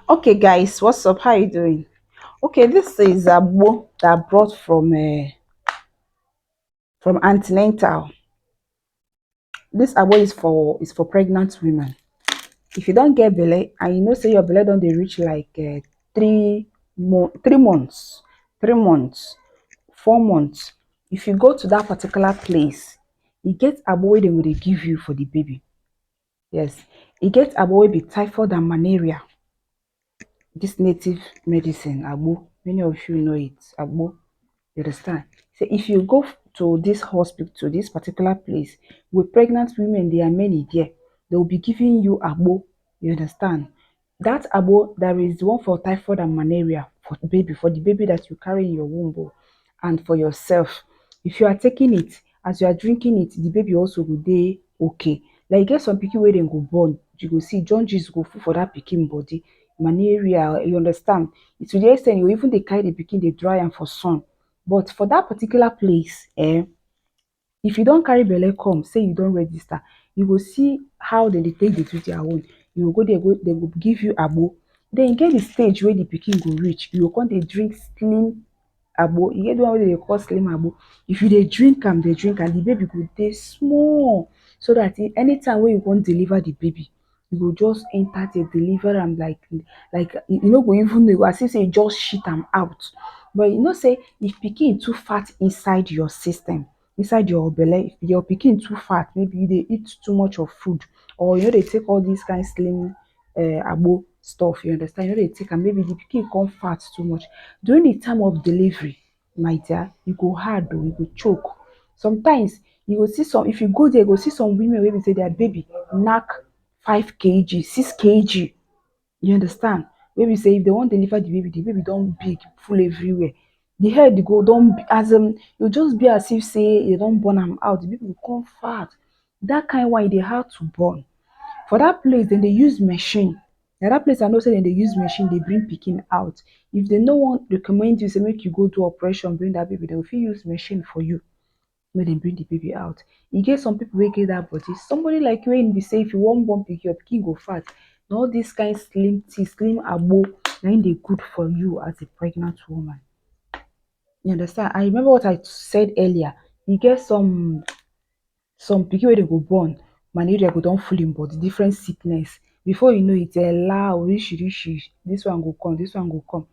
Okay, guys, what's up? How you doing? Okay, this is agbo that I brought from antenatal. This agbo is for pregnant women. If you don't get belle and you know say your belle don't dey reach like 3 months, 3 months, 4 months. If you go to that particular place, you get agbo wey dem go dey give you for the baby. Yes, you get agbo wey be typhoid and malaria. This native medicine agbo, many of you know it. Agbo. You understand? So if you go to this hospital, to this particular place, with pregnant women, there are many there. They will be giving you abo. You understand? That abo, there is one for typhoid and malaria for the baby that you carry in your womb, and for yourself. If you are taking it, as you are drinking it, the baby also will dey okay. Like e get some pikin wey dem go born, you go see jaundice go full for that pikin body, malaria, you understand? To the ex ten t you go even dey carry the pikin dey dry am for sun. But for that particular place, if you don carry belle come, say you don register, you go see how dem dey take dey do their own. You go go there, dem go give you agbo. Den e get the stage wey the pikin go reach, you go come dey drink slim agbo. E get the one wey dem dey call slim agbo. If you dey drink am, the baby go dey small, so that anytime wey you wan deliver the baby, you go just enter there deliver am like you no go even know, e go as if say you just shit am out. But you know say if pikin too fat inside your system, inside your belle, if your pikin too fat, maybe you dey eat too much of food, or you no dey take all dis kind slim agbo stuff, you understand, you no dey take am, maybe the pikin come fat too much during the time of delivery, my dear, e go hard oo, you go choke. Sometimes you go see some, if you go there you go see some women wey be say their baby knack 5 kg, 6 kg, you understand, wey be say if dem wan deliver the baby don big full everywhere. The head go don as e go just be as if say dem don born am out, the baby go come fat. Dat kind one e dey hard to born. For that place dem dey use machine. Na that place I know say dem dey use machine dey bring pikin out. If dem no wan recommend you say make you go do operation bring that baby, dem go fit use machine for you make dem bring the baby out. E get some people wey get that body. Somebody like you wey be say if you wan born pikin, your pikin go fat. Na all dis kind slim tea, slim agbo, na im dey good for you as a pregnant woman. You understand? I remember what I said earlier. E get some pikin wey dem go born, malaria go don full im body, different sickness. Before you know it, oríṣiríṣi, this one go come, this one go come.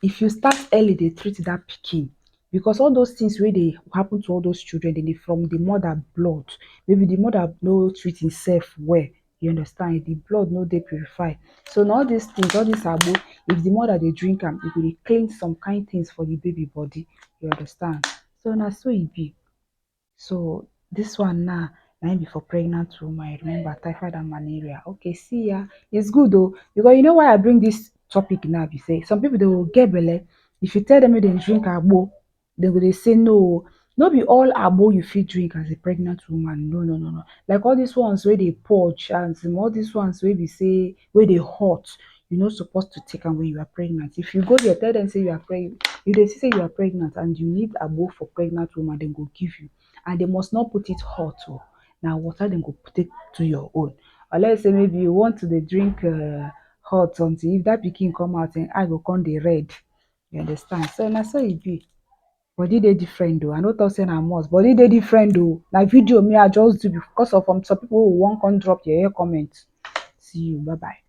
If you start early dey treat that pikin, because all those things wey dey happen to all those children, dem dey from the mother blood. Maybe the mother no treat himself well, you understand, the blood no dey purify. So na all these things, all this agbo, if the mother dey drink am, e go dey clean some kind things for the baby body, you understand. So na so e be. So this one now, na im be for pregnant woman. Remember, typhoid and malaria. Okay, see ya. It's good though, because you know why I bring this topic now be say some people dey go get belle. If you tell them make dem drink agbo, dem go dey say no. No be all agbo you fit drink as a pregnant woman. No, no, no, no. Like all these ones wey dey purge and all these ones wey be say wey dey hot, you no suppose to take am when you are pregnant. If you go there tell them say you are pregnant, if they see say you are pregnant and you need agbo for pregnant woman, dem go give you. And they must not put it hot oo. Na water dem go take do your own. Unless say maybe you want to dey drink hot until if that pikin come out and eye go come dey red. You understand? So na so e be. Body dey different though. I no talk say na must. Body dey different though. Na video me I just do because of some people who wan come drop your comment. See you. Bye bye.